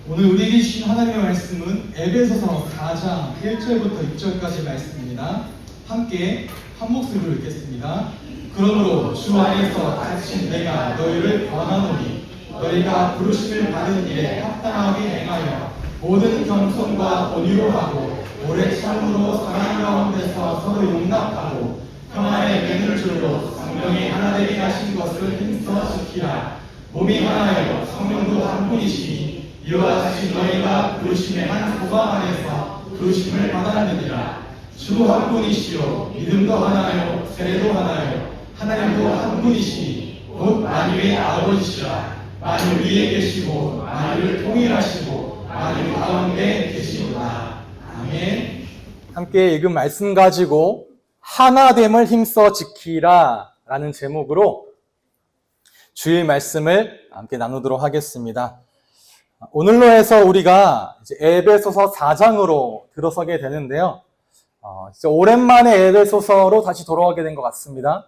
오늘 우리에게 주신 하나님의 말씀은 에베소서 4장 1절부터 6절까지 말씀입니다. 함께 한 목소리로 읽겠습니다. 그러므로 주 안에서 다친 내가 너희를 권하노니 너희가 부르심을 받은 일에 합당하게 행하여 모든 겸손과 온유로 하고 오래 참음으로 사랑 가운데서 서로 용납하고 평안에 매는 줄로 성령이 하나 되게 하신 것을 힘써 지키라. 몸이 하나요 성령도 한 분이시니 이와 같이 너희가 부르심의 한 소망 안에서 부르심을 받았느니라. 주 한 분이시요 믿음도 하나요 세례도 하나요 하나님도 한 분이시니 곧 만유의 아버지시라. 만유 위에 계시고 만유를 통일하시고 만유 가운데 계시구나. 아멘. 함께 읽은 말씀 가지고 하나됨을 힘써 지키라 라는 제목으로 주일 말씀을 함께 나누도록 하겠습니다. 오늘로 해서 우리가 이제 에베소서 4장으로 들어서게 되는데요. 진짜 오랜만에 에베소서로 다시 돌아오게 된 것 같습니다.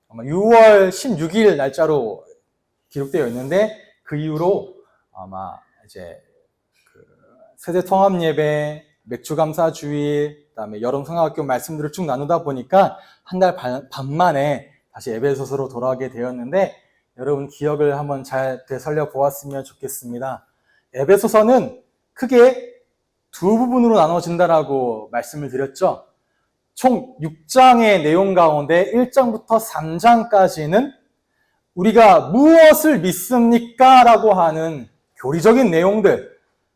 아마 6월 16일 날짜로 기록되어 있는데 그 이후로 아마 이제 세대 통합 예배, 맥주 감사 주일, 그다음에 여름 성화학교 말씀들을 쭉 나누다 보니까 한 달 반 만에 다시 에베소서로 돌아오게 되었는데 여러분 기억을 한번 잘 되살려 보았으면 좋겠습니다. 에베소서는 크게 두 부분으로 나눠진다라고 말씀을 드렸죠. 총 6장의 내용 가운데 1장부터 3장까지는 우리가 무엇을 믿습니까? 라고 하는 교리적인 내용들,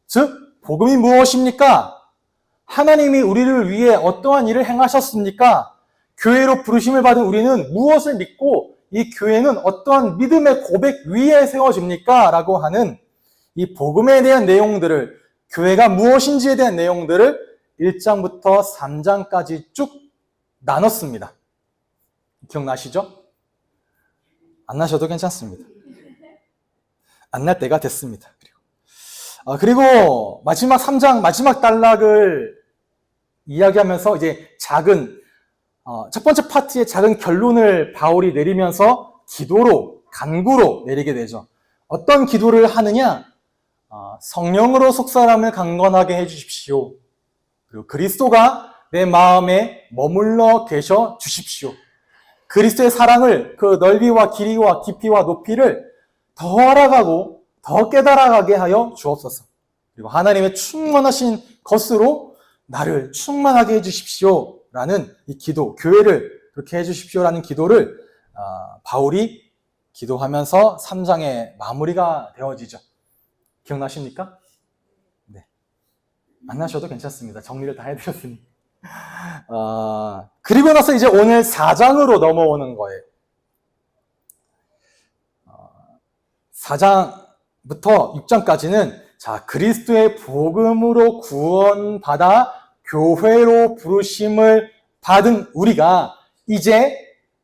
즉 복음이 무엇입니까? 하나님이 우리를 위해 어떠한 일을 행하셨습니까? 교회로 부르심을 받은 우리는 무엇을 믿고 이 교회는 어떠한 믿음의 고백 위에 세워집니까? 라고 하는 이 복음에 대한 내용들을, 교회가 무엇인지에 대한 내용들을 1장부터 3장까지 쭉 나눴습니다. 기억나시죠? 안 나셔도 괜찮습니다. 안 날 때가 됐습니다. 그리고 마지막 3장, 마지막 단락을 이야기하면서 이제 첫 번째 파트의 작은 결론을 바울이 내리면서 기도로, 간구로 내리게 되죠. 어떤 기도를 하느냐? 성령으로 속사람을 강건하게 해주십시오. 그리고 그리스도가 내 마음에 머물러 계셔 주십시오. 그리스도의 사랑을 그 넓이와 길이와 깊이와 높이를 더 알아가고 더 깨달아가게 하여 주옵소서. 그리고 하나님의 충만하신 것으로 나를 충만하게 해주십시오. 라는 이 기도, 교회를 그렇게 해주십시오. 라는 기도를 바울이 기도하면서 3장의 마무리가 되어지죠. 기억나십니까? 네. 안 나셔도 괜찮습니다. 정리를 다 해드렸으니. 그리고 나서 이제 오늘 4장으로 넘어오는 거예요. 4장부터 6장까지는 자, 그리스도의 복음으로 구원받아 교회로 부르심을 받은 우리가 이제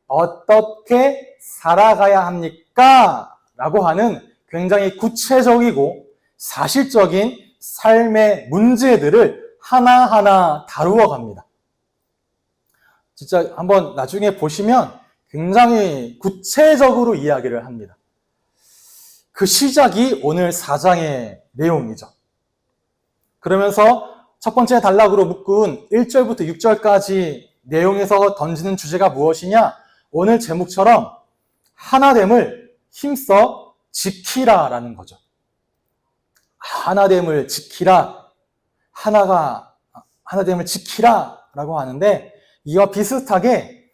어떻게 살아가야 합니까? 라고 하는 굉장히 구체적이고 사실적인 삶의 문제들을 하나하나 다루어 갑니다. 진짜 한번 나중에 보시면 굉장히 구체적으로 이야기를 합니다. 그 시작이 오늘 4장의 내용이죠. 그러면서 첫 번째 단락으로 묶은 1절부터 6절까지 내용에서 던지는 주제가 무엇이냐? 오늘 제목처럼 하나됨을 힘써 지키라라는 거죠. 하나됨을 지키라, 하나됨을 지키라라고 하는데 이와 비슷하게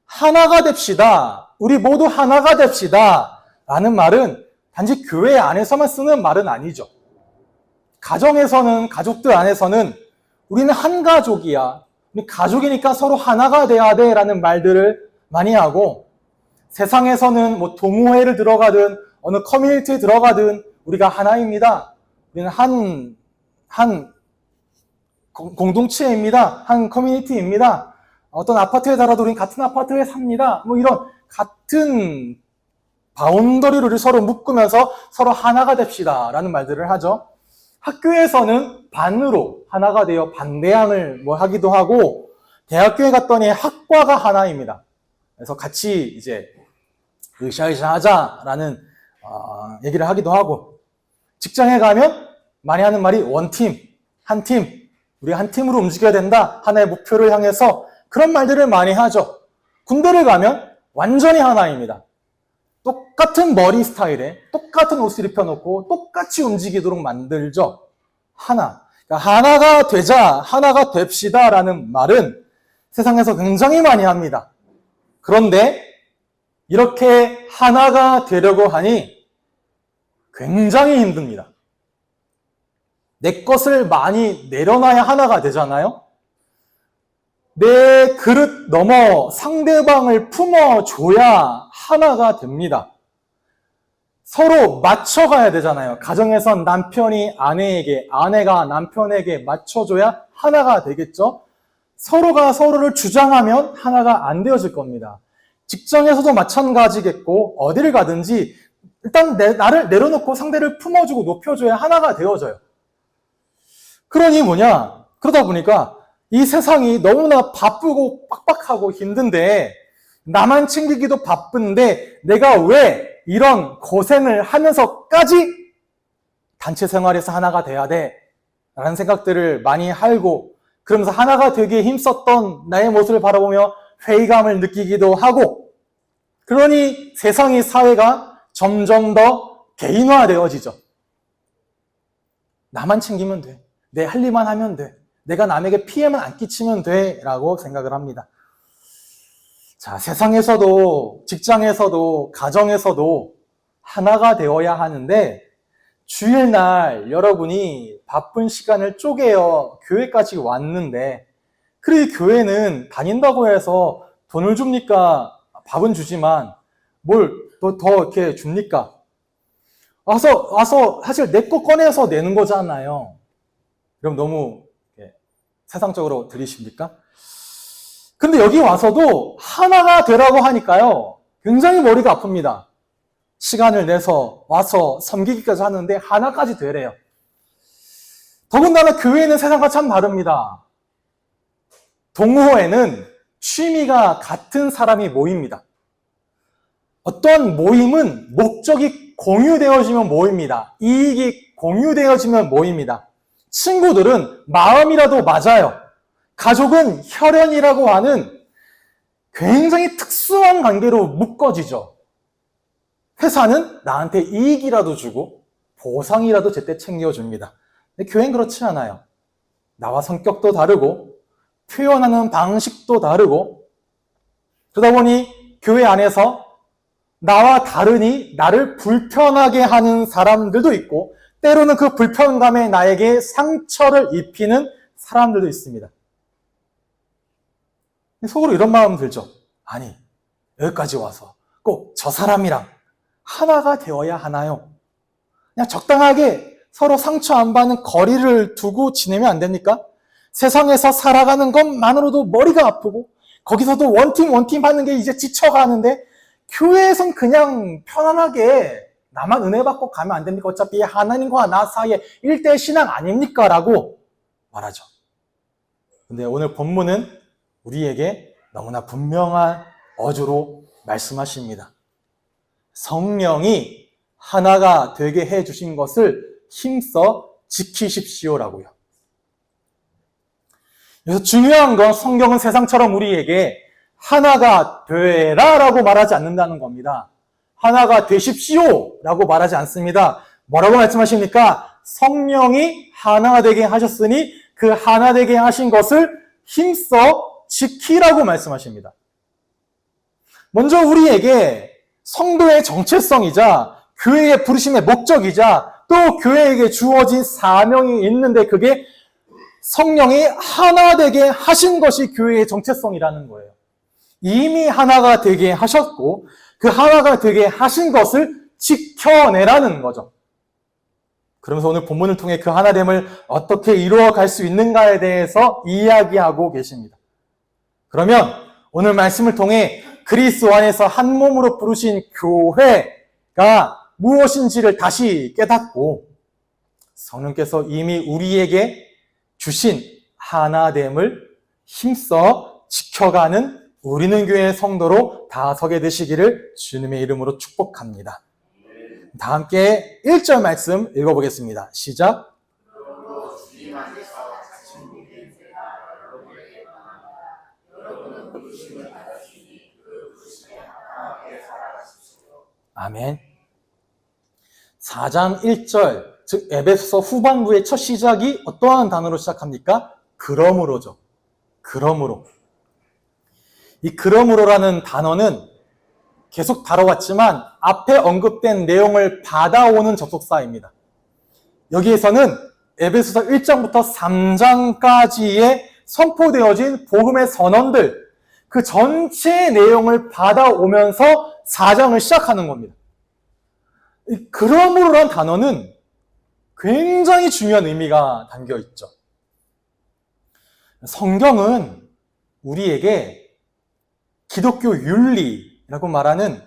하나가 됩시다, 우리 모두 하나가 됩시다 라는 말은 단지 교회 안에서만 쓰는 말은 아니죠. 가정에서는, 가족들 안에서는 우리는 한 가족이야, 우리 가족이니까 서로 하나가 돼야 돼 라는 말들을 많이 하고, 세상에서는 뭐 동호회를 들어가든 어느 커뮤니티에 들어가든 우리가 하나입니다. 우리는 한 공동체입니다. 한 커뮤니티입니다. 어떤 아파트에 살아도 우리는 같은 아파트에 삽니다. 뭐 이런 같은 바운더리를 서로 묶으면서 서로 하나가 됩시다 라는 말들을 하죠. 학교에서는 반으로 하나가 되어 반대항을 뭐 하기도 하고, 대학교에 갔더니 학과가 하나입니다. 그래서 같이 이제 으쌰으쌰 하자라는 얘기를 하기도 하고, 직장에 가면 많이 하는 말이 원팀, 한 팀, 우리 한 팀으로 움직여야 된다. 하나의 목표를 향해서 그런 말들을 많이 하죠. 군대를 가면 완전히 하나입니다. 똑같은 머리 스타일에 똑같은 옷을 입혀놓고 똑같이 움직이도록 만들죠. 하나. 그러니까 하나가 되자, 하나가 됩시다 라는 말은 세상에서 굉장히 많이 합니다. 그런데 이렇게 하나가 되려고 하니 굉장히 힘듭니다. 내 것을 많이 내려놔야 하나가 되잖아요. 내 그릇 넘어 상대방을 품어줘야 하나가 됩니다. 서로 맞춰가야 되잖아요. 가정에선 남편이 아내에게, 아내가 남편에게 맞춰줘야 하나가 되겠죠. 서로가 서로를 주장하면 하나가 안 되어질 겁니다. 직장에서도 마찬가지겠고 어디를 가든지 일단 나를 내려놓고 상대를 품어주고 높여줘야 하나가 되어져요. 그러니 그러다 보니까 이 세상이 너무나 바쁘고 빡빡하고 힘든데 나만 챙기기도 바쁜데 내가 왜 이런 고생을 하면서까지 단체 생활에서 하나가 돼야 돼? 라는 생각들을 많이 하고 그러면서 하나가 되기에 힘썼던 나의 모습을 바라보며 회의감을 느끼기도 하고 그러니 세상의 사회가 점점 더 개인화되어지죠. 나만 챙기면 돼. 내 할 일만 하면 돼. 내가 남에게 피해만 안 끼치면 돼. 라고 생각을 합니다. 자, 세상에서도, 직장에서도, 가정에서도 하나가 되어야 하는데, 주일날 여러분이 바쁜 시간을 쪼개어 교회까지 왔는데, 그래, 교회는 다닌다고 해서 돈을 줍니까? 밥은 주지만, 뭘 더 이렇게 줍니까? 와서 사실 내 거 꺼내서 내는 거잖아요. 그럼 너무 세상적으로 들리십니까? 근데 여기 와서도 하나가 되라고 하니까요. 굉장히 머리가 아픕니다. 시간을 내서 와서 섬기기까지 하는데 하나까지 되래요. 더군다나 교회는 세상과 참 다릅니다. 동호회는 취미가 같은 사람이 모입니다. 어떤 모임은 목적이 공유되어지면 모입니다. 이익이 공유되어지면 모입니다. 친구들은 마음이라도 맞아요. 가족은 혈연이라고 하는 굉장히 특수한 관계로 묶어지죠. 회사는 나한테 이익이라도 주고 보상이라도 제때 챙겨줍니다. 근데 교회는 그렇지 않아요. 나와 성격도 다르고 표현하는 방식도 다르고 그러다 보니 교회 안에서 나와 다르니 나를 불편하게 하는 사람들도 있고 때로는 그 불편감에 나에게 상처를 입히는 사람들도 있습니다. 속으로 이런 마음 들죠. 아니, 여기까지 와서 꼭 저 사람이랑 하나가 되어야 하나요? 그냥 적당하게 서로 상처 안 받는 거리를 두고 지내면 안 됩니까? 세상에서 살아가는 것만으로도 머리가 아프고 거기서도 원팀 하는 게 이제 지쳐가는데 교회에선 그냥 편안하게 나만 은혜 받고 가면 안 됩니까? 어차피 하나님과 나 사이에 1대1 신앙 아닙니까? 라고 말하죠. 근데 오늘 본문은 우리에게 너무나 분명한 어조로 말씀하십니다. 성령이 하나가 되게 해주신 것을 힘써 지키십시오라고요. 그래서 중요한 건 성경은 세상처럼 우리에게 하나가 되라 라고 말하지 않는다는 겁니다. 하나가 되십시오 라고 말하지 않습니다. 뭐라고 말씀하십니까? 성령이 하나 되게 하셨으니 그 하나 되게 하신 것을 힘써 지키라고 말씀하십니다. 먼저 우리에게 성도의 정체성이자 교회의 부르심의 목적이자 또 교회에게 주어진 사명이 있는데 그게 성령이 하나 되게 하신 것이 교회의 정체성이라는 거예요. 이미 하나가 되게 하셨고 그 하나가 되게 하신 것을 지켜내라는 거죠. 그러면서 오늘 본문을 통해 그 하나됨을 어떻게 이루어갈 수 있는가에 대해서 이야기하고 계십니다. 그러면 오늘 말씀을 통해 그리스도 안에서 한 몸으로 부르신 교회가 무엇인지를 다시 깨닫고 성령께서 이미 우리에게 주신 하나됨을 힘써 지켜가는 우리는 교회의 성도로 다 서게 되시기를 주님의 이름으로 축복합니다. 다 함께 1절 말씀 읽어보겠습니다. 시작. 아멘. 4장 1절, 즉 에베소서 후반부의 첫 시작이 어떠한 단어로 시작합니까? 그러므로죠. 그러므로. 이 그러므로라는 단어는 계속 다뤄왔지만 앞에 언급된 내용을 받아오는 접속사입니다. 여기에서는 에베소서 1장부터 3장까지의 선포되어진 복음의 선언들, 그 전체 내용을 받아오면서 4장을 시작하는 겁니다. 이 그러므로란 단어는 굉장히 중요한 의미가 담겨 있죠. 성경은 우리에게 기독교 윤리라고 말하는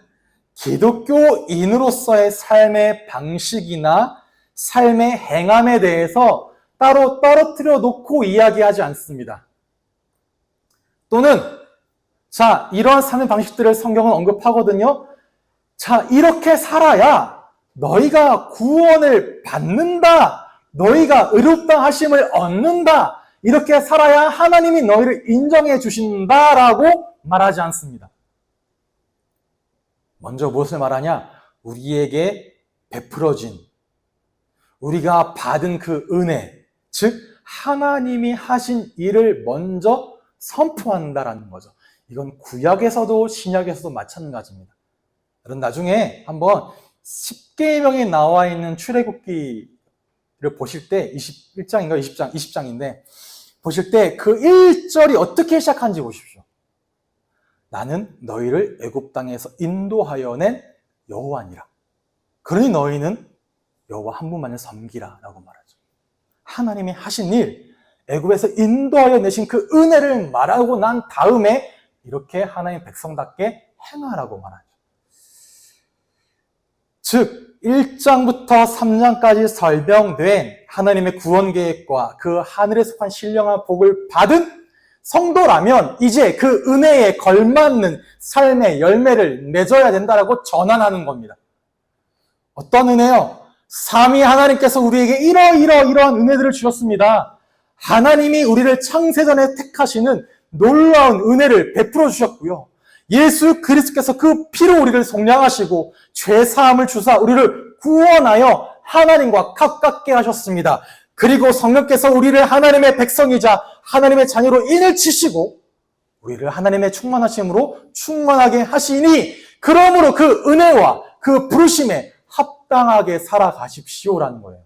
기독교인으로서의 삶의 방식이나 삶의 행함에 대해서 따로 떨어뜨려 놓고 이야기하지 않습니다. 또는 자, 이러한 삶의 방식들을 성경은 언급하거든요. 자, 이렇게 살아야 너희가 구원을 받는다. 너희가 의롭다 하심을 얻는다. 이렇게 살아야 하나님이 너희를 인정해 주신다라고 말하지 않습니다. 먼저 무엇을 말하냐? 우리에게 베풀어진, 우리가 받은 그 은혜, 즉 하나님이 하신 일을 먼저 선포한다라는 거죠. 이건 구약에서도 신약에서도 마찬가지입니다. 여러분 나중에 한번 10계명에 나와 있는 출애굽기를 보실 때 21장인가 20장인데 보실 때 그 1절이 어떻게 시작하는지 보십시오. 나는 너희를 애굽 땅에서 인도하여 낸 여호와니라. 그러니 너희는 여호와 한 분만을 섬기라 라고 말하죠. 하나님이 하신 일, 애굽에서 인도하여 내신 그 은혜를 말하고 난 다음에 이렇게 하나님 백성답게 행하라고 말하죠. 즉 1장부터 3장까지 설명된 하나님의 구원 계획과 그 하늘에 속한 신령한 복을 받은 성도라면 이제 그 은혜에 걸맞는 삶의 열매를 맺어야 된다라고 전환하는 겁니다. 어떤 은혜요? 삼위 하나님께서 우리에게 이러한 은혜들을 주셨습니다. 하나님이 우리를 창세전에 택하시는 놀라운 은혜를 베풀어 주셨고요. 예수 그리스도께서 그 피로 우리를 속량하시고 죄사함을 주사 우리를 구원하여 하나님과 가깝게 하셨습니다. 그리고 성령께서 우리를 하나님의 백성이자 하나님의 자녀로 인을 치시고 우리를 하나님의 충만하심으로 충만하게 하시니 그러므로 그 은혜와 그 부르심에 합당하게 살아가십시오라는 거예요.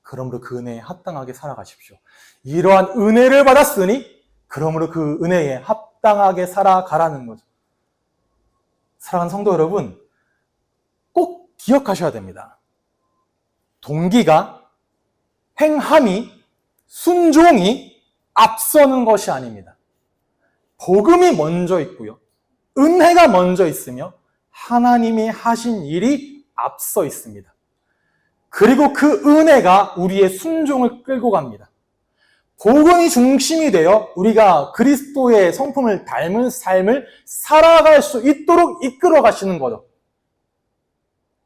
그러므로 그 은혜에 합당하게 살아가십시오. 이러한 은혜를 받았으니 그러므로 그 은혜에 합당하게 살아가라는 거죠. 사랑하는 성도 여러분, 꼭 기억하셔야 됩니다. 동기가, 행함이, 순종이 앞서는 것이 아닙니다. 복음이 먼저 있고요. 은혜가 먼저 있으며 하나님이 하신 일이 앞서 있습니다. 그리고 그 은혜가 우리의 순종을 끌고 갑니다. 복음이 중심이 되어 우리가 그리스도의 성품을 닮은 삶을 살아갈 수 있도록 이끌어 가시는 거죠.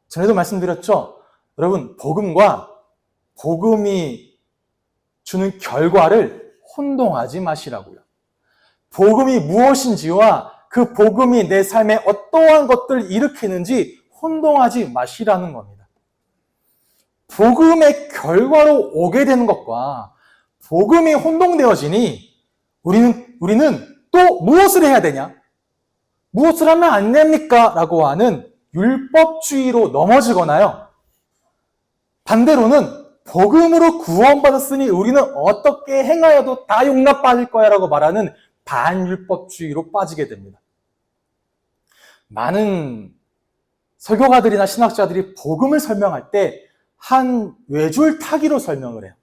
전에도 말씀드렸죠. 여러분, 복음이 주는 결과를 혼동하지 마시라고요. 복음이 무엇인지와 그 복음이 내 삶에 어떠한 것들을 일으키는지 혼동하지 마시라는 겁니다. 복음의 결과로 오게 되는 것과 복음이 혼동되어지니 우리는 또 무엇을 해야 되냐? 무엇을 하면 안 됩니까? 라고 하는 율법주의로 넘어지거나요. 반대로는 복음으로 구원받았으니 우리는 어떻게 행하여도 다 용납받을 거야 라고 말하는 반율법주의로 빠지게 됩니다. 많은 설교가들이나 신학자들이 복음을 설명할 때 한 외줄타기로 설명을 해요.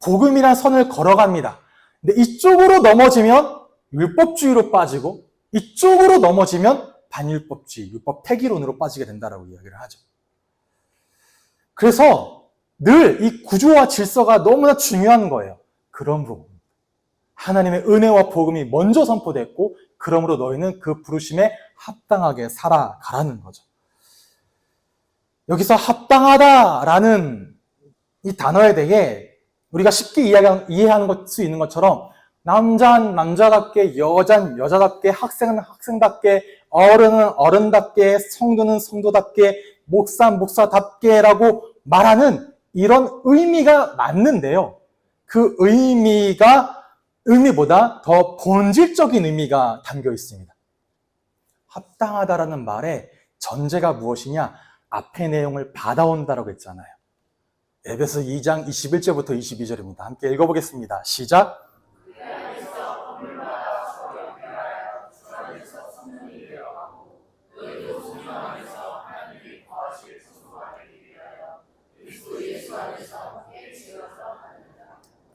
복음이란 선을 걸어갑니다. 근데 이쪽으로 넘어지면 율법주의로 빠지고 이쪽으로 넘어지면 반율법주의, 율법 폐기론으로 빠지게 된다라고 이야기를 하죠. 그래서 늘 이 구조와 질서가 너무나 중요한 거예요. 그러므로 하나님의 은혜와 복음이 먼저 선포됐고 그러므로 너희는 그 부르심에 합당하게 살아가라는 거죠. 여기서 합당하다라는 이 단어에 대해 우리가 쉽게 이해하는 수 있는 것처럼 남자는 남자답게, 여자는 여자답게, 학생은 학생답게, 어른은 어른답게, 성도는 성도답게, 목사는 목사답게라고 말하는 이런 의미가 맞는데요. 그 의미보다 더 본질적인 의미가 담겨 있습니다. 합당하다라는 말의 전제가 무엇이냐? 앞의 내용을 받아온다라고 했잖아요. 에베소 2장 21절부터 22절입니다. 함께 읽어보겠습니다. 시작!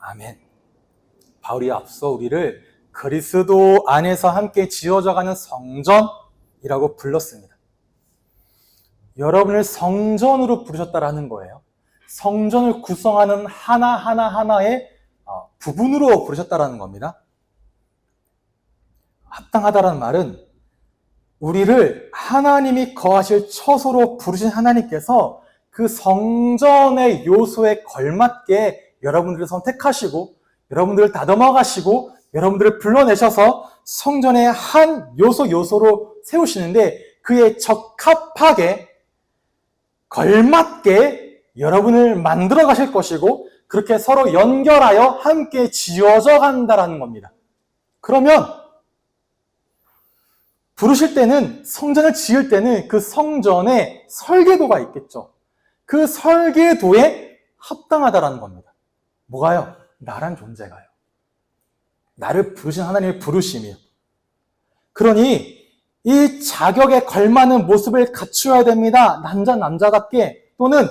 아멘. 바울이 앞서 우리를 그리스도 안에서 함께 지어져가는 성전이라고 불렀습니다. 여러분을 성전으로 부르셨다라는 거예요. 성전을 구성하는 하나의 부분으로 부르셨다라는 겁니다. 합당하다라는 말은 우리를 하나님이 거하실 처소로 부르신 하나님께서 그 성전의 요소에 걸맞게 여러분들을 선택하시고 여러분들을 다듬어 가시고 여러분들을 불러내셔서 성전의 한 요소로 세우시는데 그에 적합하게 걸맞게 여러분을 만들어 가실 것이고 그렇게 서로 연결하여 함께 지어져 간다라는 겁니다. 그러면 부르실 때는 성전을 지을 때는 그 성전에 설계도가 있겠죠. 그 설계도에 합당하다라는 겁니다. 뭐가요? 나란 존재가요. 나를 부르신 하나님의 부르심이요. 그러니 이 자격에 걸맞는 모습을 갖추어야 됩니다. 남자답게 또는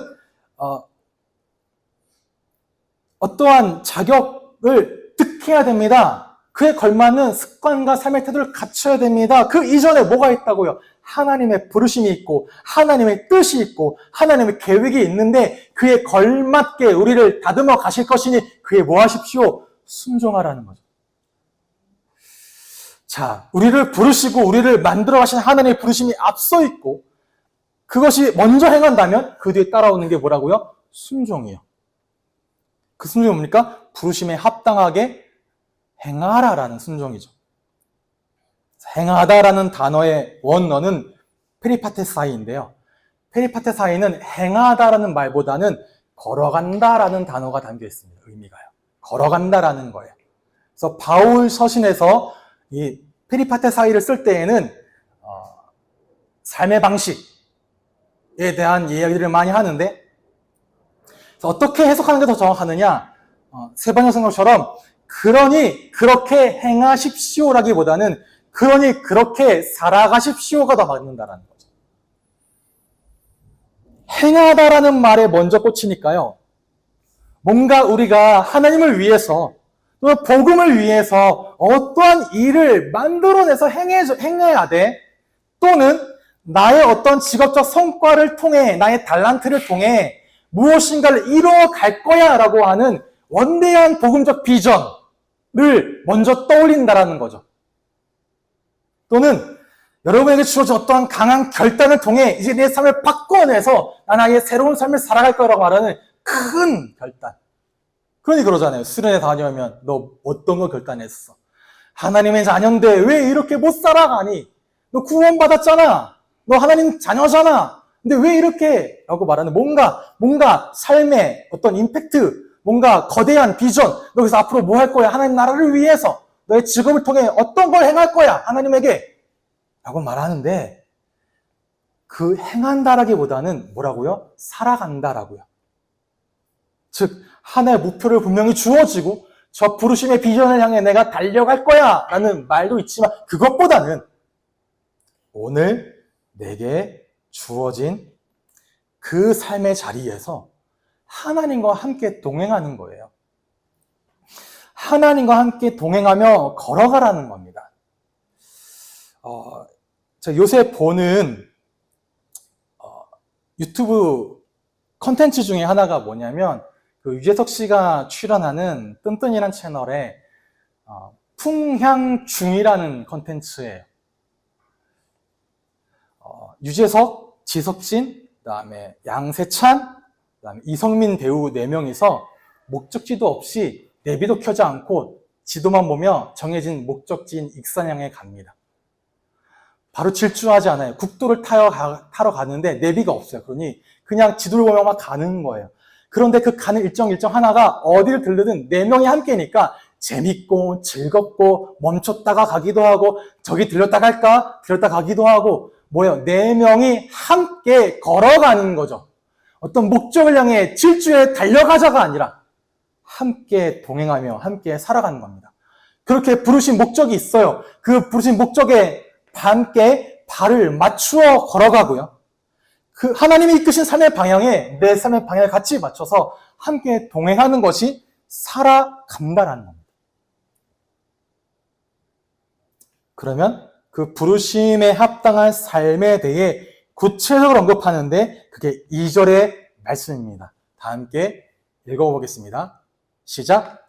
어떠한 자격을 득해야 됩니다. 그에 걸맞는 습관과 삶의 태도를 갖춰야 됩니다. 그 이전에 뭐가 있다고요? 하나님의 부르심이 있고 하나님의 뜻이 있고 하나님의 계획이 있는데 그에 걸맞게 우리를 다듬어 가실 것이니 그에 뭐 하십시오? 순종하라는 거죠. 자, 우리를 부르시고 우리를 만들어 가신 하나님의 부르심이 앞서 있고 그것이 먼저 행한다면 그 뒤에 따라오는 게 뭐라고요? 순종이요. 그 순종이 뭡니까? 부르심에 합당하게 행하라라는 순종이죠. 행하다라는 단어의 원어는 페리파테사이인데요. 페리파테사이는 행하다라는 말보다는 걸어간다라는 단어가 담겨 있습니다. 의미가요. 걸어간다라는 거예요. 그래서 바울 서신에서 이 페리파테사이를 쓸 때에는 삶의 방식에 대한 이야기들을 많이 하는데 그래서 어떻게 해석하는 게 더 정확하느냐? 세번역 성경처럼 그러니 그렇게 행하십시오라기보다는 그러니 그렇게 살아가십시오가 더 맞는다라는 거죠. 행하다라는 말에 먼저 꽂히니까요. 뭔가 우리가 하나님을 위해서 또는 복음을 위해서 어떠한 일을 만들어내서 행해야 돼. 또는 나의 어떤 직업적 성과를 통해 나의 달란트를 통해 무엇인가를 이루어갈 거야 라고 하는 원대한 복음적 비전을 먼저 떠올린다라는 거죠. 또는 여러분에게 주어진 어떠한 강한 결단을 통해 이제 내 삶을 바꿔내서 나의 새로운 삶을 살아갈 거라고 말하는 큰 결단. 그러니 그러잖아요. 수련회 다녀오면 너 어떤 거 결단했어? 하나님의 자녀인데 왜 이렇게 못 살아가니? 너 구원받았잖아. 너 하나님 자녀잖아. 근데 왜 이렇게? 라고 말하는 뭔가 삶의 어떤 임팩트, 뭔가 거대한 비전, 너 그래서 앞으로 뭐 할 거야? 하나님 나라를 위해서 너의 직업을 통해 어떤 걸 행할 거야? 하나님에게 라고 말하는데 그 행한다라기보다는 뭐라고요? 살아간다라고요. 즉 하나의 목표를 분명히 주어지고 저 부르심의 비전을 향해 내가 달려갈 거야 라는 말도 있지만 그것보다는 오늘 내게 주어진 그 삶의 자리에서 하나님과 함께 동행하는 거예요. 하나님과 함께 동행하며 걸어가라는 겁니다. 제가 요새 보는 유튜브 컨텐츠 중에 하나가 뭐냐면 그 유재석 씨가 출연하는 뜬뜬이란 채널에 풍향중이라는 컨텐츠예요. 유재석, 지석진, 그다음에 양세찬, 그다음에 이성민 배우 4명이서 목적지도 없이 내비도 켜지 않고 지도만 보며 정해진 목적지인 익산향에 갑니다. 바로 질주하지 않아요. 국도를 타러 가는데 내비가 없어요. 그러니 그냥 지도를 보며 막 가는 거예요. 그런데 그 가는 일정 하나가 어디를 들르든 4명이 함께니까 재밌고 즐겁고 멈췄다가 가기도 하고 저기 들렸다 갈까? 들렸다 가기도 하고 뭐예요? 4명이 함께 걸어가는 거죠. 어떤 목적을 향해 질주해 달려가자가 아니라 함께 동행하며 함께 살아가는 겁니다. 그렇게 부르신 목적이 있어요. 그 부르신 목적에 함께 발을 맞추어 걸어가고요. 그 하나님이 이끄신 삶의 방향에 내 삶의 방향을 같이 맞춰서 함께 동행하는 것이 살아간다라는 겁니다. 그러면 그 부르심에 합당한 삶에 대해 구체적으로 언급하는데 그게 2절의 말씀입니다. 다 함께 읽어보겠습니다. 시작.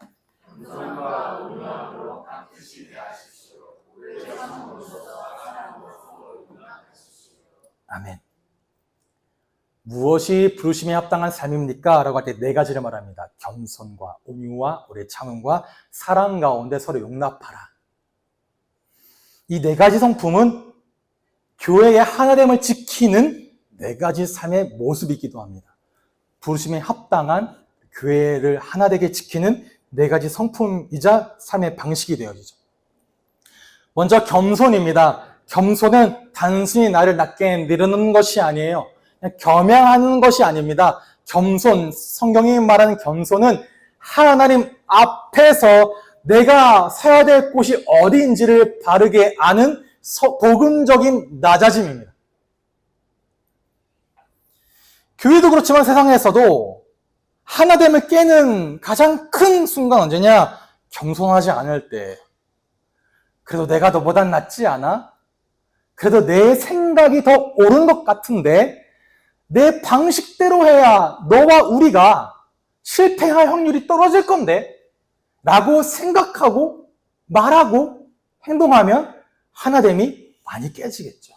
아멘. 무엇이 부르심에 합당한 삶입니까? 라고 할 때 4가지를 말합니다. 겸손과 온유와 오래 참음과 사랑 가운데 서로 용납하라. 이 4가지 성품은 교회의 하나됨을 지키는 4가지 삶의 모습이기도 합니다. 부르심에 합당한 교회를 하나되게 지키는 4가지 성품이자 삶의 방식이 되어지죠. 먼저 겸손입니다. 겸손은 단순히 나를 낮게 내려놓는 것이 아니에요. 그냥 겸양하는 것이 아닙니다. 겸손, 성경이 말하는 겸손은 하나님 앞에서 내가 서야 될 곳이 어디인지를 바르게 아는 복음적인 낮아짐입니다. 교회도 그렇지만 세상에서도 하나됨을 깨는 가장 큰 순간 언제냐? 겸손하지 않을 때. 그래도 내가 너보단 낫지 않아? 그래도 내 생각이 더 옳은 것 같은데 내 방식대로 해야 너와 우리가 실패할 확률이 떨어질 건데 라고 생각하고 말하고 행동하면 하나됨이 많이 깨지겠죠.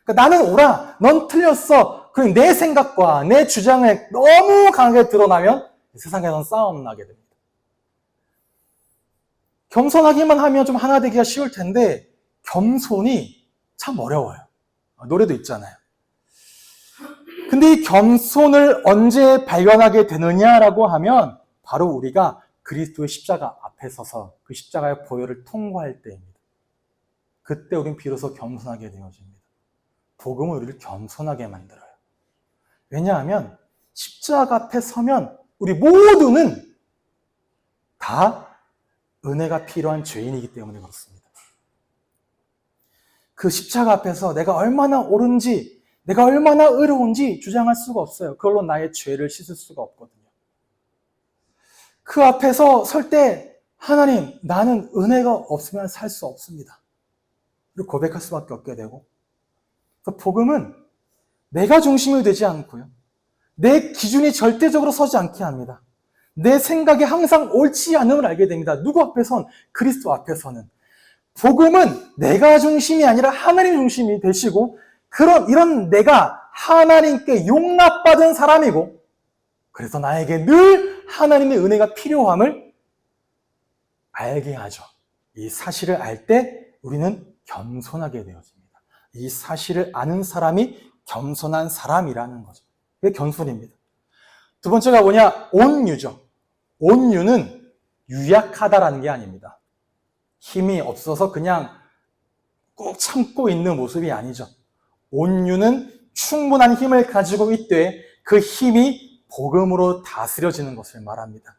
그러니까 나는 옳아, 넌 틀렸어. 그럼 내 생각과 내 주장을 너무 강하게 드러나면 세상에선 싸움 나게 됩니다. 겸손하기만 하면 좀 하나 되기가 쉬울 텐데 겸손이 참 어려워요. 노래도 있잖아요. 근데 이 겸손을 언제 발견하게 되느냐라고 하면 바로 우리가 그리스도의 십자가 앞에 서서 그 십자가의 보혈을 통과할 때입니다. 그때 우린 비로소 겸손하게 되어집니다. 복음은 우리를 겸손하게 만들어요. 왜냐하면 십자가 앞에 서면 우리 모두는 다 은혜가 필요한 죄인이기 때문에 그렇습니다. 그 십자가 앞에서 내가 얼마나 옳은지, 내가 얼마나 의로운지 주장할 수가 없어요. 그걸로 나의 죄를 씻을 수가 없거든요. 그 앞에서 설 때 하나님, 나는 은혜가 없으면 살 수 없습니다. 그리고 고백할 수밖에 없게 되고, 그래서 복음은 내가 중심이 되지 않고요. 내 기준이 절대적으로 서지 않게 합니다. 내 생각이 항상 옳지 않음을 알게 됩니다. 누구 앞에선? 그리스도 앞에서는. 복음은 내가 중심이 아니라 하나님 중심이 되시고 이런 내가 하나님께 용납받은 사람이고 그래서 나에게 늘 하나님의 은혜가 필요함을 알게 하죠. 이 사실을 알 때 우리는 겸손하게 되어집니다. 이 사실을 아는 사람이 겸손한 사람이라는 거죠. 그게 겸손입니다. 두 번째가 뭐냐? 온유죠. 온유는 유약하다라는 게 아닙니다. 힘이 없어서 그냥 꼭 참고 있는 모습이 아니죠. 온유는 충분한 힘을 가지고 있되 그 힘이 복음으로 다스려지는 것을 말합니다.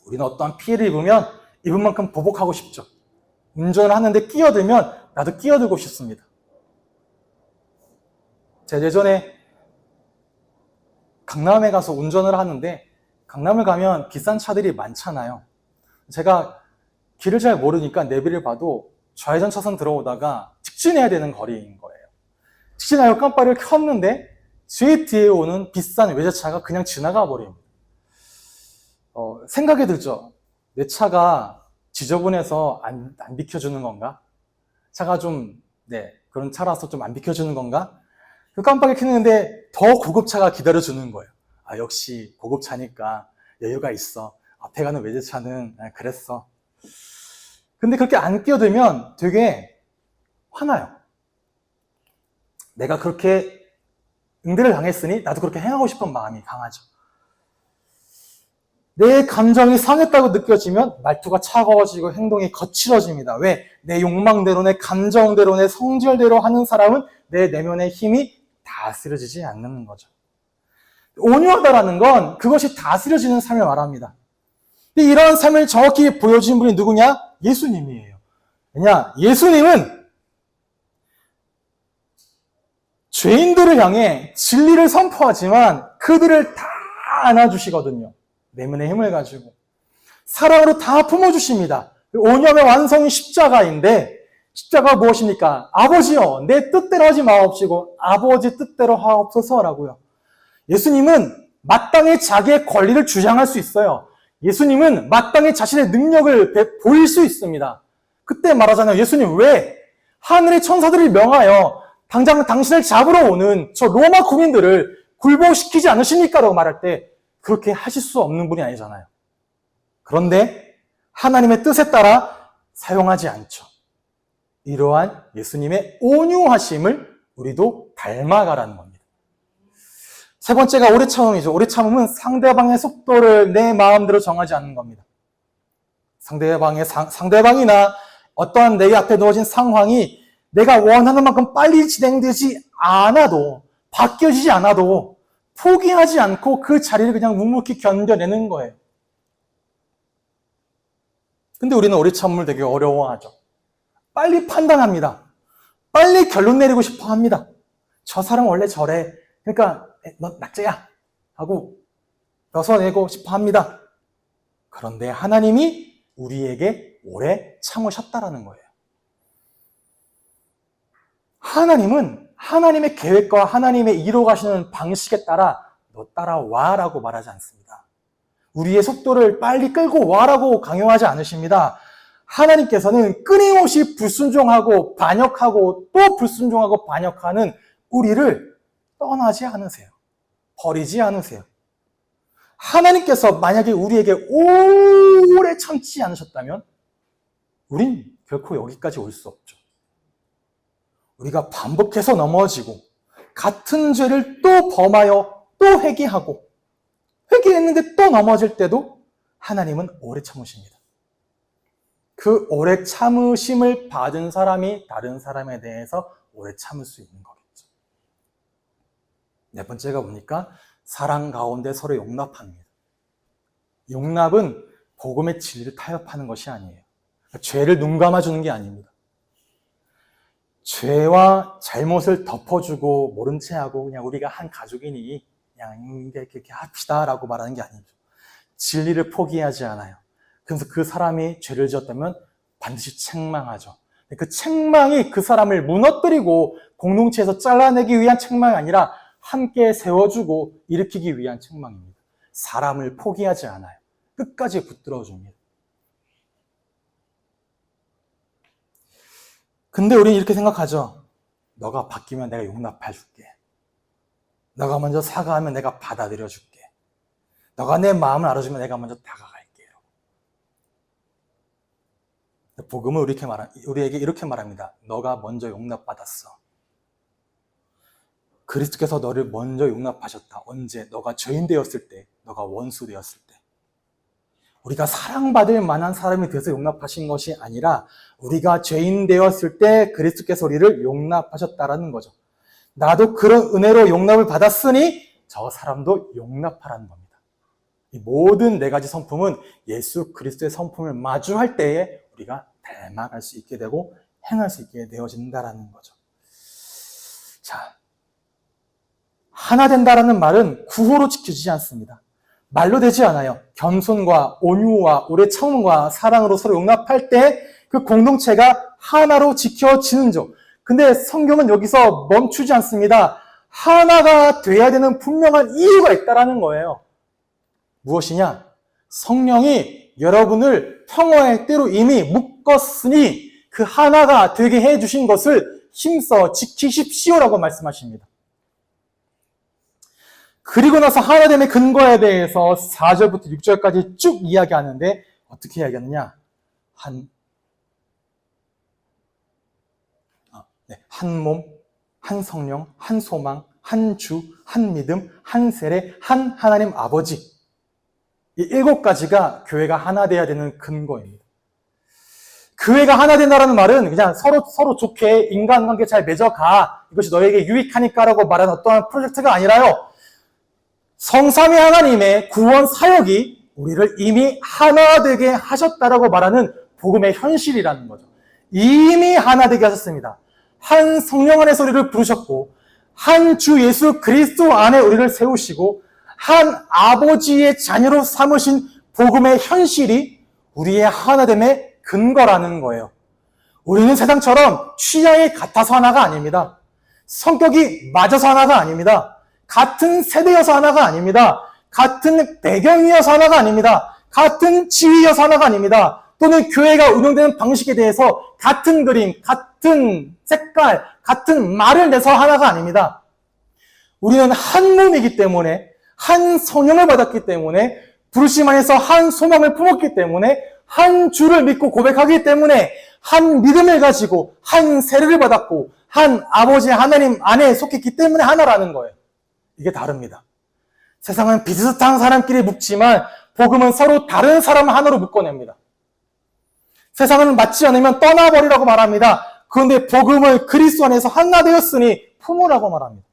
우리는 어떠한 피해를 입은 만큼 보복하고 싶죠. 운전을 하는데 끼어들면 나도 끼어들고 싶습니다. 제가 예전에 강남에 가서 운전을 하는데 강남을 가면 비싼 차들이 많잖아요. 제가 길을 잘 모르니까 내비를 봐도 좌회전 차선 들어오다가 직진해야 되는 거리인 거예요. 직진하여 깜빡이를 켰는데 제 뒤에 오는 비싼 외제차가 그냥 지나가 버립니다. 생각이 들죠. 내 차가 지저분해서 안 비켜주는 건가? 차가 좀 그런 차라서 좀 안 비켜주는 건가? 그 깜빡이 켰는데 더 고급차가 기다려주는 거예요. 아, 역시 고급차니까 여유가 있어. 앞에 가는 외제차는 그랬어. 근데 그렇게 안 끼어들면 되게 화나요. 내가 그렇게 응대를 당했으니 나도 그렇게 행하고 싶은 마음이 강하죠. 내 감정이 상했다고 느껴지면 말투가 차가워지고 행동이 거칠어집니다. 왜? 내 욕망대로, 내 감정대로, 내 성질대로 하는 사람은 내 내면의 힘이 다스려지지 않는 거죠. 온유하다라는 건 그것이 다스려지는 삶을 말합니다. 근데 이러한 삶을 정확히 보여주신 분이 누구냐? 예수님이에요. 왜냐? 예수님은 죄인들을 향해 진리를 선포하지만 그들을 다 안아주시거든요. 내면의 힘을 가지고. 사랑으로 다 품어주십니다. 온유함의 완성이 십자가인데 십자가가 무엇입니까? 아버지여, 내 뜻대로 하지 마옵시고 아버지 뜻대로 하옵소서라고요. 예수님은 마땅히 자기의 권리를 주장할 수 있어요. 예수님은 마땅히 자신의 능력을 보일 수 있습니다. 그때 말하잖아요. 예수님 왜 하늘의 천사들을 명하여 당장 당신을 잡으러 오는 저 로마 군인들을 굴복시키지 않으십니까? 라고 말할 때 그렇게 하실 수 없는 분이 아니잖아요. 그런데 하나님의 뜻에 따라 사용하지 않죠. 이러한 예수님의 온유하심을 우리도 닮아가라는 겁니다. 세 번째가 오래 참음이죠. 오래 참음은 상대방의 속도를 내 마음대로 정하지 않는 겁니다. 상대방이나 어떠한 내 앞에 놓아진 상황이 내가 원하는 만큼 빨리 진행되지 않아도, 바뀌어지지 않아도 포기하지 않고 그 자리를 그냥 묵묵히 견뎌내는 거예요. 근데 우리는 오래 참음을 되게 어려워하죠. 빨리 판단합니다. 빨리 결론 내리고 싶어 합니다. 저 사람 원래 저래. 그러니까 너 낙제야 하고 벗어내고 싶어 합니다. 그런데 하나님이 우리에게 오래 참으셨다라는 거예요. 하나님은 하나님의 계획과 하나님의 이뤄가시는 방식에 따라 너 따라와 라고 말하지 않습니다. 우리의 속도를 빨리 끌고 와라고 강요하지 않으십니다. 하나님께서는 끊임없이 불순종하고 반역하고 또 불순종하고 반역하는 우리를 떠나지 않으세요. 버리지 않으세요. 하나님께서 만약에 우리에게 오래 참지 않으셨다면 우린 결코 여기까지 올 수 없죠. 우리가 반복해서 넘어지고 같은 죄를 또 범하여 또 회개하고 회개했는데 또 넘어질 때도 하나님은 오래 참으십니다. 그 오래 참으심을 받은 사람이 다른 사람에 대해서 오래 참을 수 있는 거겠죠. 네 번째가 보니까 사랑 가운데 서로 용납합니다. 용납은 복음의 진리를 타협하는 것이 아니에요. 죄를 눈 감아주는 게 아닙니다. 죄와 잘못을 덮어주고 모른 채 하고 그냥 우리가 한 가족이니 그냥 이렇게 합시다 라고 말하는 게 아니죠. 진리를 포기하지 않아요. 그래서 그 사람이 죄를 지었다면 반드시 책망하죠. 그 책망이 그 사람을 무너뜨리고 공동체에서 잘라내기 위한 책망이 아니라 함께 세워주고 일으키기 위한 책망입니다. 사람을 포기하지 않아요. 끝까지 붙들어줍니다. 근데 우리는 이렇게 생각하죠. 너가 바뀌면 내가 용납해줄게. 너가 먼저 사과하면 내가 받아들여줄게. 너가 내 마음을 알아주면 내가 먼저 다가갈게요. 복음은 우리에게 이렇게 말합니다. 너가 먼저 용납받았어. 그리스도께서 너를 먼저 용납하셨다. 언제? 너가 죄인 되었을 때, 너가 원수 되었을 때. 우리가 사랑받을 만한 사람이 되어서 용납하신 것이 아니라 우리가 죄인 되었을 때 그리스도께서 우리를 용납하셨다라는 거죠. 나도 그런 은혜로 용납을 받았으니 저 사람도 용납하라는 겁니다. 이 모든 네 가지 성품은 예수 그리스도의 성품을 마주할 때에 우리가 닮아갈 수 있게 되고 행할 수 있게 되어진다라는 거죠. 자, 하나 된다라는 말은 구호로 지켜지지 않습니다. 말로 되지 않아요. 겸손과 온유와 오래 참음과 사랑으로 서로 용납할 때 그 공동체가 하나로 지켜지는죠. 근데 성경은 여기서 멈추지 않습니다. 하나가 돼야 되는 분명한 이유가 있다라는 거예요. 무엇이냐? 성령이 여러분을 평화의 때로 이미 묶었으니 그 하나가 되게 해주신 것을 힘써 지키십시오라고 말씀하십니다. 그리고 나서 하나됨의 근거에 대해서 4절부터 6절까지 쭉 이야기하는데 어떻게 이야기하느냐? 한 몸, 한 성령, 한 소망, 한 주, 한 믿음, 한 세례, 한 하나님 아버지. 이 7가지가 교회가 하나 돼야 되는 근거입니다. 교회가 하나 된다는 말은 그냥 서로 좋게 인간관계 잘 맺어가, 이것이 너에게 유익하니까라고 말하는 어떠한 프로젝트가 아니라요. 성삼위 하나님의 구원 사역이 우리를 이미 하나 되게 하셨다라고 말하는 복음의 현실이라는 거죠. 이미 하나 되게 하셨습니다. 한 성령 안에서 우리를 부르셨고, 한 주 예수 그리스도 안에 우리를 세우시고, 한 아버지의 자녀로 삼으신 복음의 현실이 우리의 하나됨의 근거라는 거예요. 우리는 세상처럼 취향이 같아서 하나가 아닙니다. 성격이 맞아서 하나가 아닙니다. 같은 세대여서 하나가 아닙니다. 같은 배경이어서 하나가 아닙니다. 같은 지위여서 하나가 아닙니다. 또는 교회가 운영되는 방식에 대해서 같은 그림, 같은 색깔, 같은 말을 내서 하나가 아닙니다. 우리는 한 몸이기 때문에, 한 성령을 받았기 때문에, 부르심 안에서 한 소망을 품었기 때문에, 한 주를 믿고 고백하기 때문에, 한 믿음을 가지고 한 세례를 받았고 한 아버지 하나님 안에 속했기 때문에 하나라는 거예요. 이게 다릅니다. 세상은 비슷한 사람끼리 묶지만 복음은 서로 다른 사람을 하나로 묶어냅니다. 세상은 맞지 않으면 떠나버리라고 말합니다. 그런데 복음은 그리스도 안에서 하나 되었으니 품으라고 말합니다.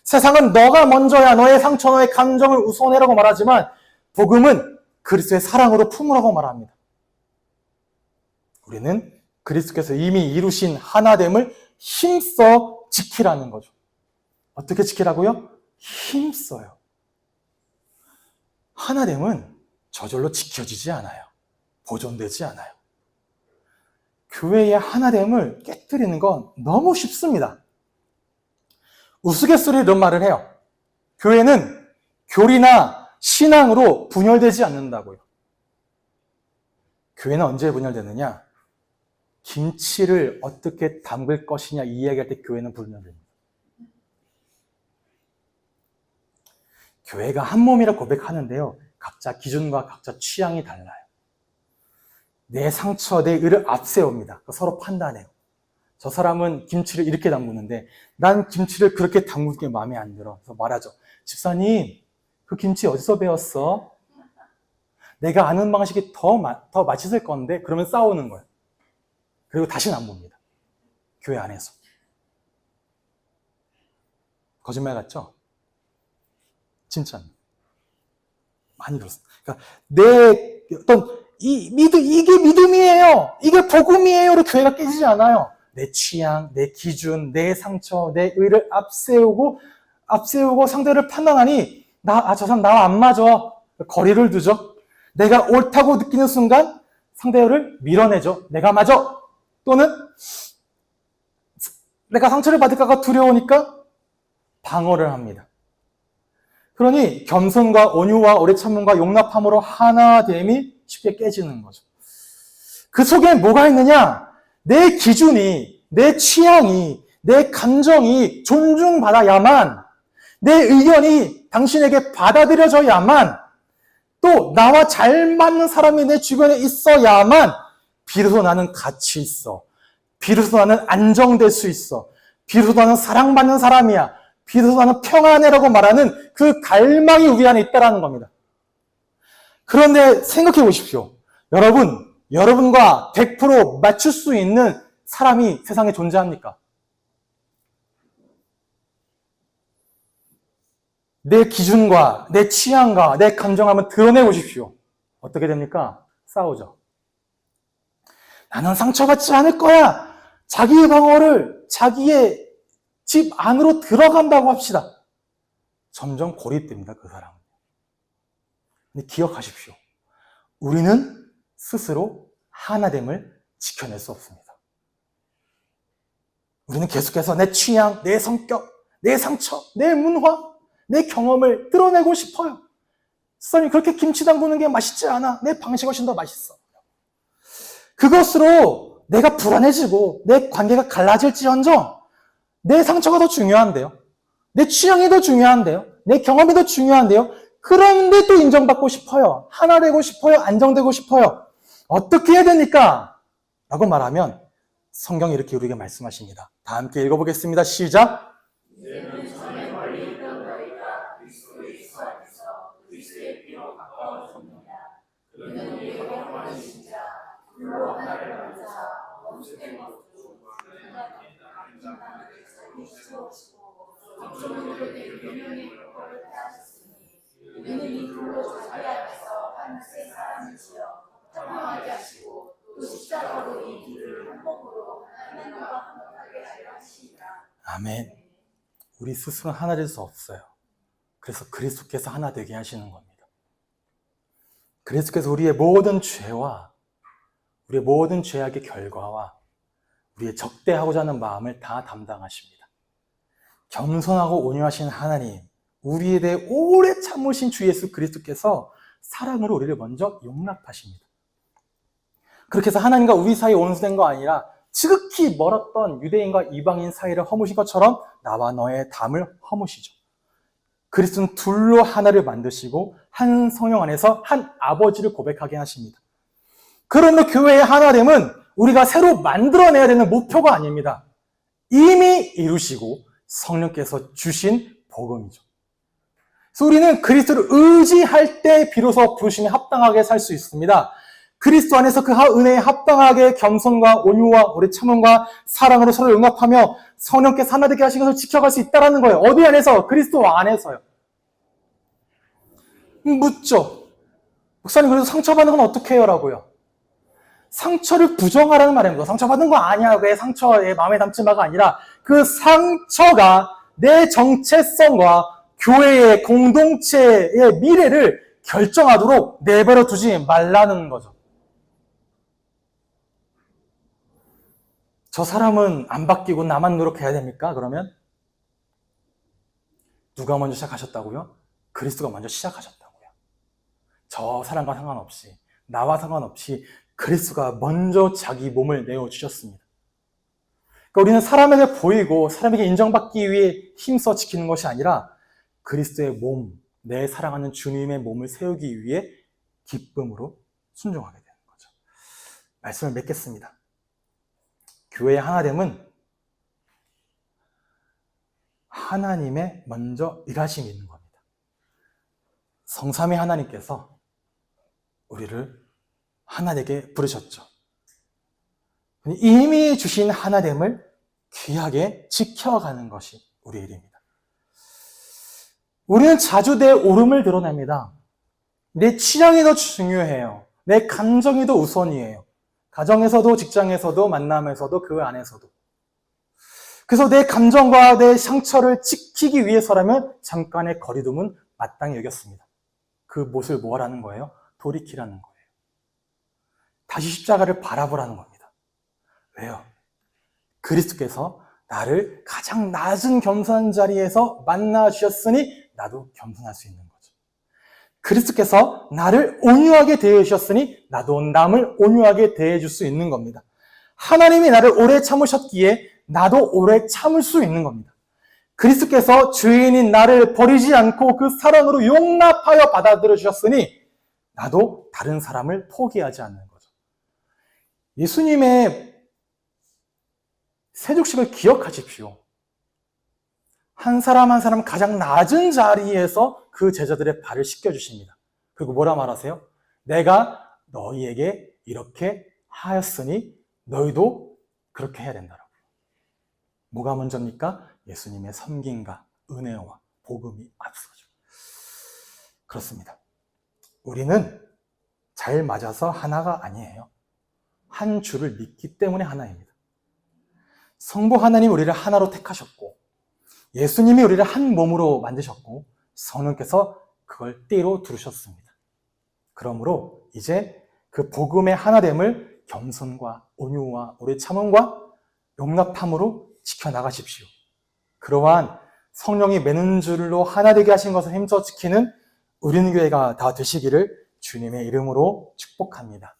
세상은 너가 먼저야, 너의 상처, 너의 감정을 우선해라고 말하지만 복음은 그리스도의 사랑으로 품으라고 말합니다. 우리는 그리스도께서 이미 이루신 하나됨을 힘써 지키라는 거죠. 어떻게 지키라고요? 힘써요. 하나됨은 저절로 지켜지지 않아요. 보존되지 않아요. 교회의 하나됨을 깨뜨리는 건 너무 쉽습니다. 우스갯소리 이런 말을 해요. 교회는 교리나 신앙으로 분열되지 않는다고요. 교회는 언제 분열되느냐? 김치를 어떻게 담글 것이냐 이 이야기할 때 교회는 분열됩니다. 교회가 한 몸이라 고백하는데요. 각자 기준과 각자 취향이 달라요. 내 상처, 내 의를 앞세웁니다. 서로 판단해요. 저 사람은 김치를 이렇게 담그는데 난 김치를 그렇게 담그는 게 마음에 안 들어. 그래서 말하죠. 집사님, 그 김치 어디서 배웠어? 내가 아는 방식이 더 맛있을 건데. 그러면 싸우는 거예요. 그리고 다시는 안 봅니다. 교회 안에서. 거짓말 같죠? 진짜입니다. 많이 그렇습니다. 그러니까 이게 믿음이에요. 이게 복음이에요로 교회가 깨지지 않아요. 내 취향, 내 기준, 내 상처, 내 의를 앞세우고 상대를 판단하니 저 사람 나와 안 맞아. 거리를 두죠. 내가 옳다고 느끼는 순간 상대를 밀어내죠. 내가 맞아. 또는 내가 상처를 받을까가 두려우니까 방어를 합니다. 그러니 겸손과 온유와 오래 참음과 용납함으로 하나됨이 쉽게 깨지는 거죠. 그 속에 뭐가 있느냐? 내 기준이, 내 취향이, 내 감정이 존중받아야만, 내 의견이 당신에게 받아들여져야만, 또 나와 잘 맞는 사람이 내 주변에 있어야만 비로소 나는 가치 있어. 비로소 나는 안정될 수 있어. 비로소 나는 사랑받는 사람이야. 비로소 나는 평안해라고 말하는 그 갈망이 우리 안에 있다는 겁니다. 그런데 생각해 보십시오. 여러분과 100% 맞출 수 있는 사람이 세상에 존재합니까? 내 기준과 내 취향과 내 감정을 한번 드러내 보십시오. 어떻게 됩니까? 싸우죠. 나는 상처받지 않을 거야. 자기의 방어를 자기의 집 안으로 들어간다고 합시다. 점점 고립됩니다, 그 사람은. 근데 기억하십시오. 우리는 스스로 하나됨을 지켜낼 수 없습니다. 우리는 계속해서 내 취향, 내 성격, 내 상처, 내 문화, 내 경험을 드러내고 싶어요. 선생님, 그렇게 김치 담그는 게 맛있지 않아. 내 방식이 훨씬 더 맛있어. 그것으로 내가 불안해지고 내 관계가 갈라질지언정 내 상처가 더 중요한데요. 내 취향이 더 중요한데요. 내 경험이 더 중요한데요. 그런데 또 인정받고 싶어요. 하나 되고 싶어요. 안정되고 싶어요. 어떻게 해야 됩니까? 라고 말하면 성경이 이렇게 우리에게 말씀하십니다. 다 함께 읽어보겠습니다. 시작! 아멘. 우리 스스로는 하나 될 수 없어요. 그래서 그리스도께서 하나 되게 하시는 겁니다. 그리스도께서 우리의 모든 죄와 우리의 모든 죄악의 결과와 우리의 적대하고자 하는 마음을 다 담당하십니다. 겸손하고 온유하신 하나님, 우리에 대해 오래 참으신 주 예수 그리스도께서 사랑으로 우리를 먼저 용납하십니다. 그렇게 해서 하나님과 우리 사이에 온수된 거 아니라 지극히 멀었던 유대인과 이방인 사이를 허무신 것처럼 나와 너의 담을 허무시죠. 그리스도는 둘로 하나를 만드시고 한 성령 안에서 한 아버지를 고백하게 하십니다. 그러므로 교회의 하나됨은 우리가 새로 만들어내야 되는 목표가 아닙니다. 이미 이루시고 성령께서 주신 복음이죠. 그래서 우리는 그리스도를 의지할 때 비로소 부르심에 합당하게 살 수 있습니다. 그리스도 안에서 그 은혜에 합당하게 겸손과 온유와 오래 참음과 사랑으로 서로 용납하며 성령께서 하나 되게 하신 것을 지켜갈 수 있다는 거예요. 어디 안에서? 그리스도 안에서요. 묻죠. 목사님, 그래서 상처받는 건 어떻게 해요? 라고요. 상처를 부정하라는 말입니다. 상처받은 거 아니야. 왜 상처에 마음에 담지 마가 아니라 그 상처가 내 정체성과 교회의 공동체의 미래를 결정하도록 내버려 두지 말라는 거죠. 저 사람은 안 바뀌고 나만 노력해야 됩니까? 그러면 누가 먼저 시작하셨다고요? 그리스도가 먼저 시작하셨다고요. 저 사람과 상관없이, 나와 상관없이 그리스도가 먼저 자기 몸을 내어주셨습니다. 그러니까 우리는 사람에게 보이고 사람에게 인정받기 위해 힘써 지키는 것이 아니라 그리스도의 몸, 내 사랑하는 주님의 몸을 세우기 위해 기쁨으로 순종하게 되는 거죠. 말씀을 맺겠습니다. 교회의 하나됨은 하나님의 먼저 일하심이 있는 겁니다. 성삼위 하나님께서 우리를 하나되게 부르셨죠. 이미 주신 하나됨을 귀하게 지켜가는 것이 우리의 일입니다. 우리는 자주 내 오름을 드러냅니다. 내 취향이 더 중요해요. 내 감정이 더 우선이에요. 가정에서도 직장에서도 만남에서도 그 안에서도. 그래서 내 감정과 내 상처를 지키기 위해서라면 잠깐의 거리둠은 마땅히 여겼습니다. 그 못을 뭐하라는 거예요? 돌이키라는 거예요. 다시 십자가를 바라보라는 겁니다. 왜요? 그리스도께서 나를 가장 낮은 겸손한 자리에서 만나 주셨으니 나도 겸손할 수 있는 거죠. 그리스도께서 나를 온유하게 대해 주셨으니 나도 남을 온유하게 대해 줄 수 있는 겁니다. 하나님이 나를 오래 참으셨기에 나도 오래 참을 수 있는 겁니다. 그리스도께서 죄인인 나를 버리지 않고 그 사랑으로 용납하여 받아들여 주셨으니 나도 다른 사람을 포기하지 않는 거죠. 예수님의 세족식을 기억하십시오. 한 사람 한 사람 가장 낮은 자리에서 그 제자들의 발을 씻겨주십니다. 그리고 뭐라 말하세요? 내가 너희에게 이렇게 하였으니 너희도 그렇게 해야 된다라고. 뭐가 먼저입니까? 예수님의 섬김과 은혜와 복음이 앞서죠. 그렇습니다. 우리는 잘 맞아서 하나가 아니에요. 한 주를 믿기 때문에 하나입니다. 성부 하나님 우리를 하나로 택하셨고 예수님이 우리를 한 몸으로 만드셨고 성령께서 그걸 띠로 두르셨습니다. 그러므로 이제 그 복음의 하나됨을 겸손과 온유와 오래 참음과 용납함으로 지켜나가십시오. 그러한 성령이 매는 줄로 하나 되게 하신 것을 힘써 지키는 우리는 교회가 다 되시기를 주님의 이름으로 축복합니다.